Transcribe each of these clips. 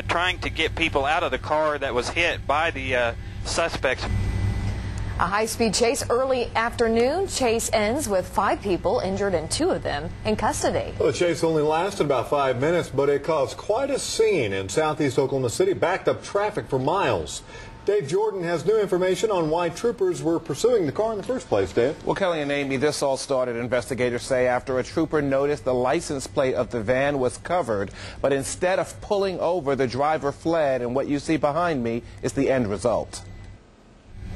trying to get people out of the car that was hit by the suspects. A high-speed chase early afternoon. Chase ends with 5 people injured and 2 of them in custody. Well, the chase only lasted about 5 minutes, but it caused quite a scene in southeast Oklahoma City, backed up traffic for miles. Dave Jordan has new information on why troopers were pursuing the car in the first place, Dave. Well, Kelly and Amy, this all started, investigators say, after a trooper noticed the license plate of the van was covered, but instead of pulling over, the driver fled, and what you see behind me is the end result.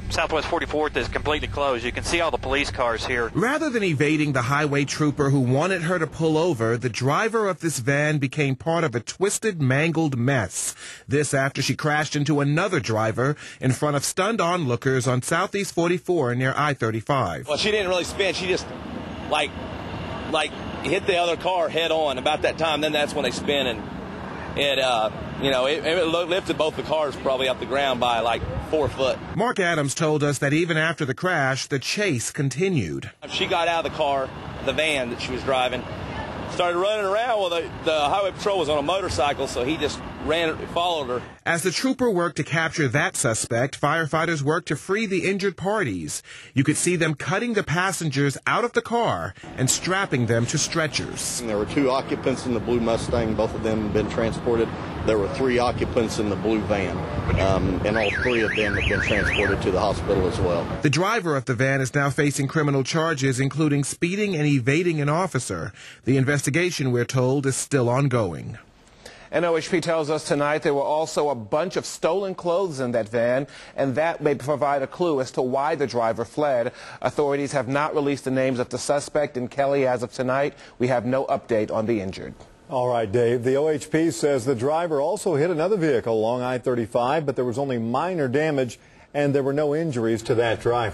Southwest 44th is completely closed. You can see all the police cars here. Rather than evading the highway trooper who wanted her to pull over, the driver of this van became part of a twisted, mangled mess. This after she crashed into another driver in front of stunned onlookers on Southeast 44 near I-35. Well, she didn't really spin. She just, like hit the other car head on about that time. Then that's when they spin, and it lifted both the cars probably off the ground by like 4 foot. Mark Adams told us that even after the crash, the chase continued. She got out of the car, the van that she was driving, started running around. Well, the highway patrol was on a motorcycle, so he just followed her. As the trooper worked to capture that suspect, firefighters worked to free the injured parties. You could see them cutting the passengers out of the car and strapping them to stretchers. There were 2 occupants in the blue Mustang. Both of them have been transported. There were 3 occupants in the blue van, and all 3 of them have been transported to the hospital as well. The driver of the van is now facing criminal charges, including speeding and evading an officer. The investigation, we're told, is still ongoing. And OHP tells us tonight there were also a bunch of stolen clothes in that van, and that may provide a clue as to why the driver fled. Authorities have not released the names of the suspect, and Kelly, as of tonight, we have no update on the injured. All right, Dave. The OHP says the driver also hit another vehicle along I-35, but there was only minor damage, and there were no injuries to that driver.